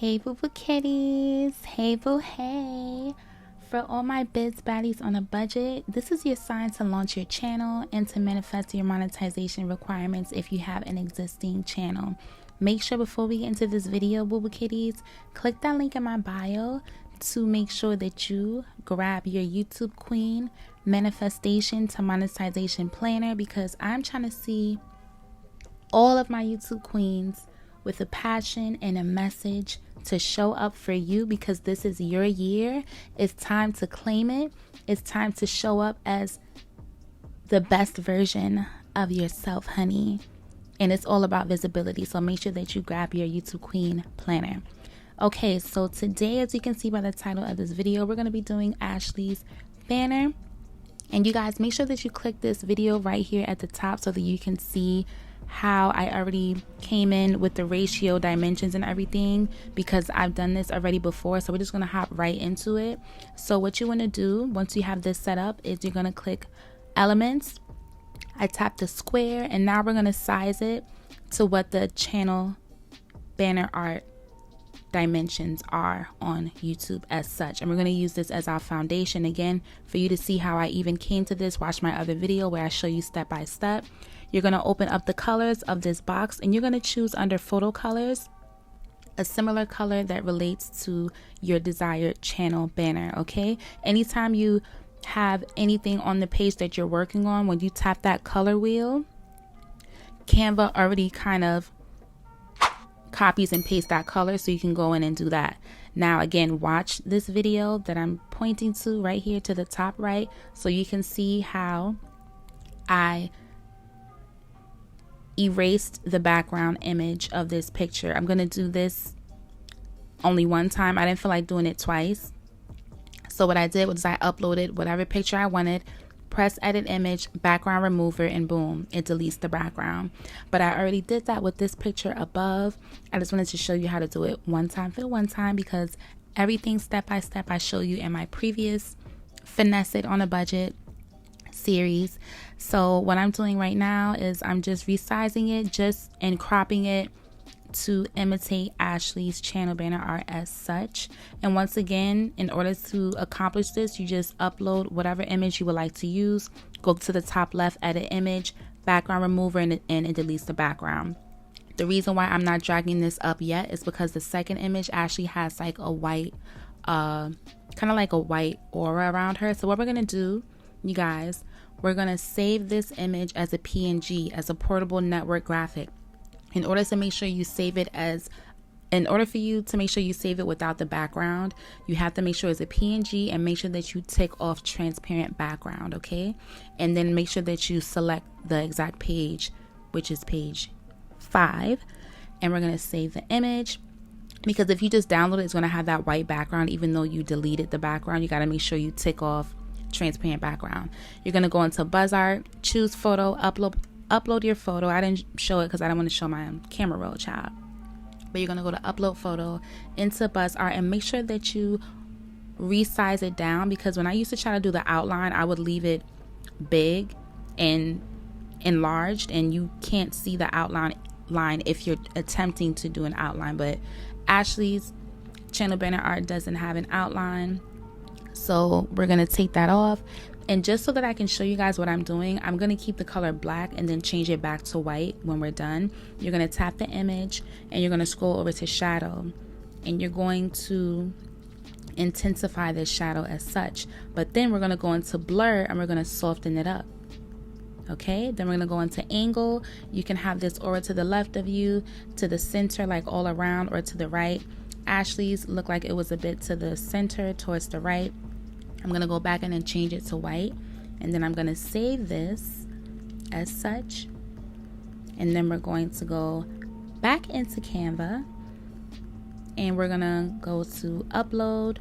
Hey boo boo kitties, hey boo hey. For all my biz baddies on a budget, this is your sign to launch your channel and to manifest your monetization requirements if you have an existing channel. Make sure before we get into this video, boo boo kitties, click that link in my bio to make sure that you grab your YouTube Queen manifestation to monetization planner, because I'm trying to see all of my YouTube queens with a passion and a message to show up for you, because this is your year. It's time to claim it. It's time to show up as the best version of yourself, honey. And it's all about visibility. So make sure that you grab your YouTube Queen planner. Okay, so today, as you can see by the title of this video, we're going to be doing Ashley's banner. And you guys, make sure that you click this video right here at the top so that you can see how I already came in with the ratio, dimensions, and everything, because I've done this already before. So we're just going to hop right into it. So what you want to do once you have this set up is you're going to click elements. I tap the square, and now we're going to size it to what the channel banner art dimensions are on YouTube as such. And we're going to use this as our foundation. Again, for you to see how I even came to this, watch my other video where I show you step by step. You're going to open up the colors of this box, and you're going to choose under photo colors a similar color that relates to your desired channel banner. Okay, anytime you have anything on the page that you're working on, when you tap that color wheel, Canva already kind of copies and pastes that color, so you can go in and do that. Now again, watch this video that I'm pointing to right here to the top right, so you can see how I erased the background image of this picture. I'm gonna do this only one time. I didn't feel like doing it twice. So what I did was I uploaded whatever picture I wanted, press edit image, background remover, and boom, it deletes the background. But I already did that with this picture above. I just wanted to show you how to do it one time for the one time, because everything step by step I show you in my previous Finesse It on a Budget series. So what I'm doing right now is I'm just resizing it and cropping it to imitate Ashley's channel banner art as such. And once again, in order to accomplish this, you just upload whatever image you would like to use, go to the top left, edit image, background remover, and it deletes the background. The reason why I'm not dragging this up yet is because the second image actually has like a white kind of like a white aura around her. So what we're gonna do, you guys, we're gonna save this image as a PNG, as a portable network graphic. In order to make sure you save it without the background, you have to make sure it's a PNG, and make sure that you tick off transparent background, okay? And then make sure that you select the exact page, which is page 5. And we're gonna save the image, because if you just download it, it's gonna have that white background even though you deleted the background. You gotta make sure you tick off transparent background. You're gonna go into BuzzArt, choose photo, upload your photo. I didn't show it because I don't want to show my camera roll, child. But you're gonna go to upload photo into BuzzArt, and make sure that you resize it down, because when I used to try to do the outline, I would leave it big and enlarged, and you can't see the outline if you're attempting to do an outline. But Ashley's channel banner art doesn't have an outline, so we're gonna take that off. And just so that I can show you guys what I'm doing, I'm going to keep the color black and then change it back to white when we're done. You're going to tap the image, and you're going to scroll over to shadow, and you're going to intensify this shadow as such. But then we're going to go into blur, and we're going to soften it up. Okay, then we're going to go into angle. You can have this aura to the left of you, to the center, like all around, or to the right. Ashley's looked like it was a bit to the center, towards the right. I'm going to go back in and change it to white, and then I'm going to save this as such. And then we're going to go back into Canva, and we're going to go to uploads,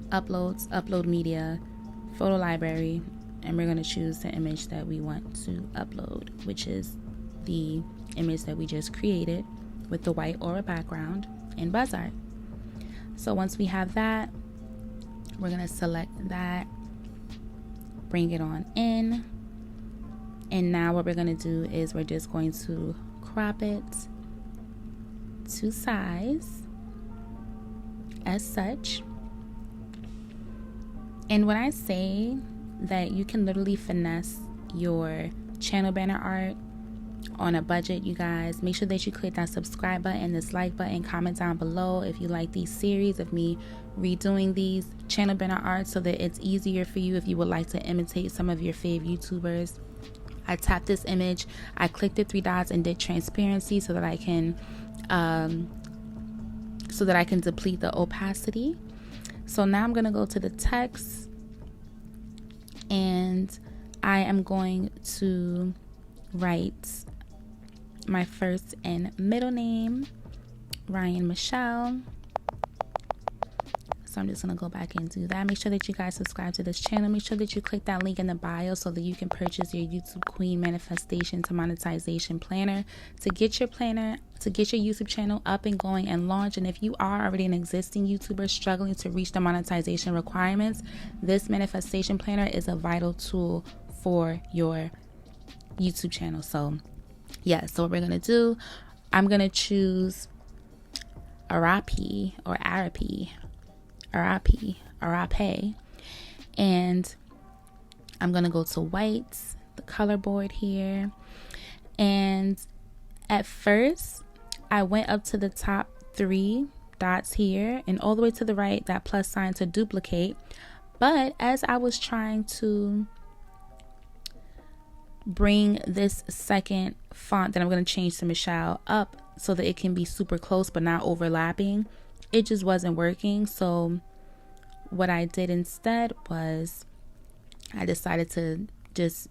upload media, photo library, and we're going to choose the image that we want to upload, which is the image that we just created with the white aura background in BuzzArt. So once we have that, we're going to select that, bring it on in, and now what we're going to do is we're just going to crop it to size as such. And when I say that you can literally finesse your channel banner art on a budget, you guys, make sure that you click that subscribe button, this like button, comment down below if you like these series of me redoing these channel banner art so that it's easier for you if you would like to imitate some of your fave YouTubers. I tapped this image, I clicked the three dots and did transparency so that I can deplete the opacity. So now I'm gonna go to the text and I am going to write my first and middle name, Ryan Michelle. So I'm just going to go back and do that. Make sure that you guys subscribe to this channel. Make sure that you click that link in the bio so that you can purchase your YouTube Queen Manifestation to Monetization Planner to get your planner, to get your YouTube channel up and going and launch. And if you are already an existing YouTuber struggling to reach the monetization requirements, this manifestation planner is a vital tool for your YouTube channel. So yeah, so what we're going to do, I'm going to choose Arape, and I'm gonna go to white, the color board here. And at first I went up to the top three dots here and all the way to the right, that plus sign to duplicate. But as I was trying to bring this second font that I'm going to change to Michelle up so that it can be super close but not overlapping, it just wasn't working. So what I did instead was I decided to just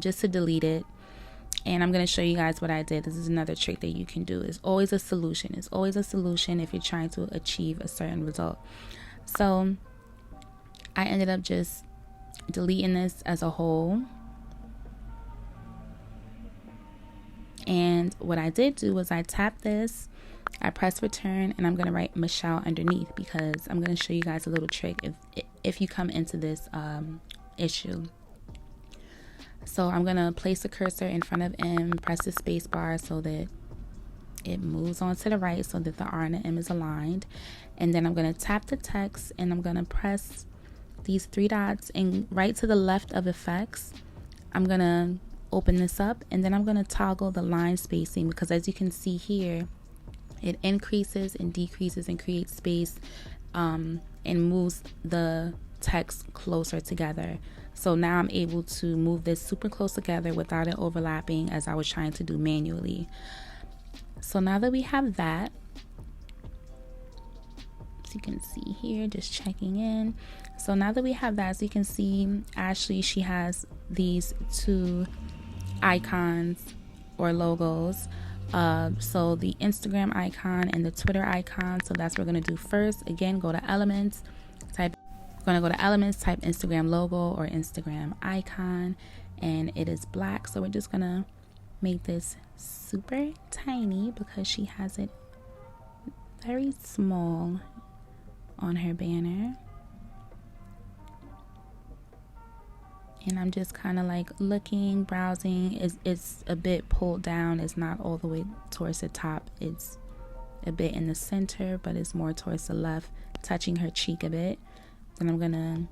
to delete it. And I'm going to show you guys what I did. This is another trick that you can do. It's always a solution. It's always a solution if you're trying to achieve a certain result. So I ended up just deleting this as a whole. And what I did do was I tapped this, I press return, and I'm going to write Michelle underneath because I'm going to show you guys a little trick if you come into this issue. So I'm going to place the cursor in front of M, press the space bar so that it moves on to the right so that the R and the M is aligned. And then I'm going to tap the text and I'm going to press these three dots, and right to the left of effects, I'm going to open this up, and then I'm going to toggle the line spacing because as you can see here, it increases and decreases and creates space and moves the text closer together. So now I'm able to move this super close together without it overlapping as I was trying to do manually. So now that we have that, as you can see here, just checking in. So now that we have that, as you can see, Ashley, she has these two icons or logos. So the Instagram icon and the Twitter icon. So that's what we're going to do first. Again, go to elements, type Instagram logo or Instagram icon, and it is black. So we're just going to make this super tiny because she has it very small on her banner. And I'm just kind of like looking, browsing. It's a bit pulled down. It's not all the way towards the top. It's a bit in the center, but it's more towards the left, touching her cheek a bit. Then I'm going to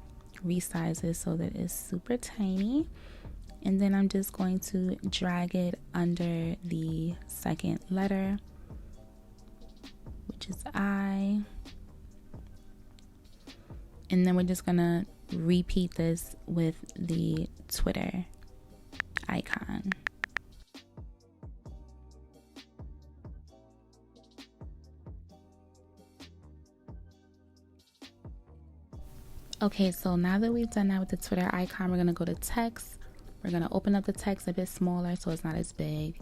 resize it so that it's super tiny. And then I'm just going to drag it under the second letter, which is I. And then we're just going to repeat this with the Twitter icon. Okay, so now that we've done that with the Twitter icon, we're going to go to text. We're going to open up the text a bit smaller so it's not as big.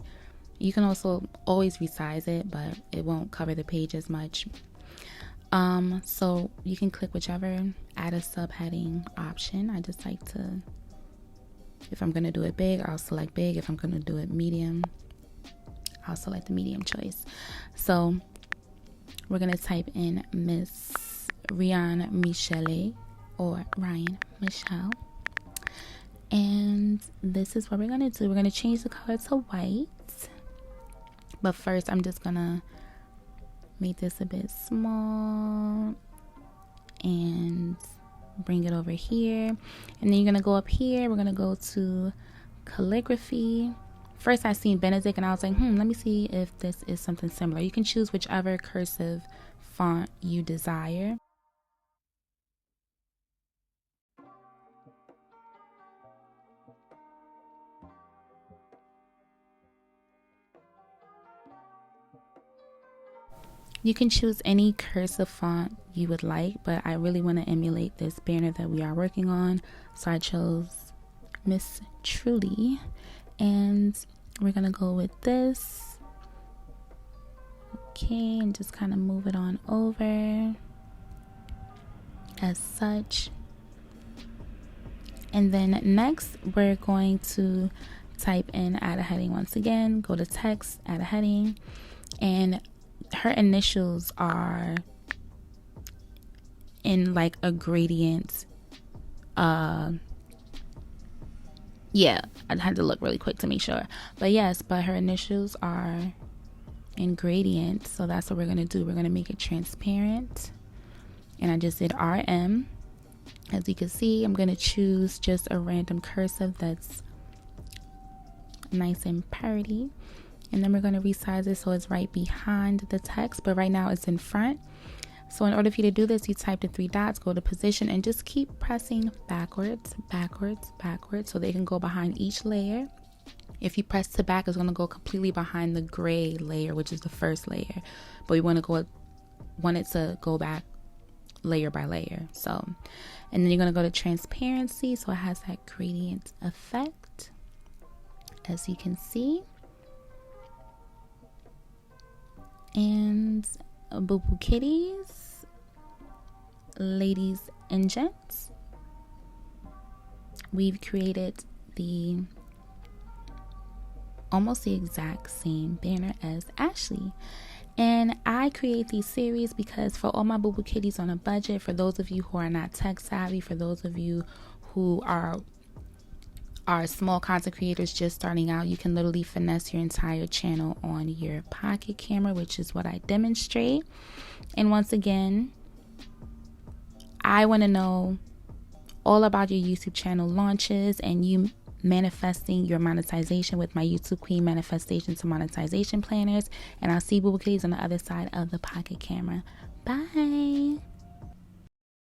You can also always resize it, but it won't cover the page as much. So you can click whichever add a subheading option. I just like to, if I'm going to do it big, I'll select big. If I'm going to do it medium, I'll select the medium choice. So we're going to type in Miss Ryan Michelle or Ryan Michelle. And this is what we're going to do. We're going to change the color to white. But first, I'm just going to make this a bit small and bring it over here. And then you're gonna go up here. We're gonna go to calligraphy. First I seen Benedict and I was like, let me see if this is something similar. You can choose whichever cursive font you desire. You can choose any cursive font you would like, but I really want to emulate this banner that we are working on, so I chose Miss Truly, and we're gonna go with this. Okay, and just kind of move it on over as such. And then next we're going to type in add a heading once again. Go to text, add a heading, and her initials are in like a gradient. Yeah, I had to look really quick to make sure, but yes, but her initials are in gradient, so that's what we're gonna do. We're gonna make it transparent, and I just did RM. As you can see, I'm gonna choose just a random cursive that's nice and pretty. And then we're going to resize it so it's right behind the text, but right now it's in front. So in order for you to do this, you type the 3 dots, go to position, and just keep pressing backwards, backwards, backwards, so they can go behind each layer. If you press to back, it's going to go completely behind the gray layer, which is the first layer. But we want it to go back layer by layer. So, and then you're going to go to transparency, so it has that gradient effect, as you can see. And Boo Boo Kitties, ladies and gents, we've created almost the exact same banner as Ashley. And I create these series because for all my Boo Boo Kitties on a budget, for those of you who are not tech savvy, for those of you who are small content creators just starting out, you can literally finesse your entire channel on your pocket camera, which is what I demonstrate. And once again, I want to know all about your YouTube channel launches and you manifesting your monetization with my YouTube Queen Manifestation to Monetization Planners. And I'll see Boo Boo Kitties on the other side of the pocket camera. Bye.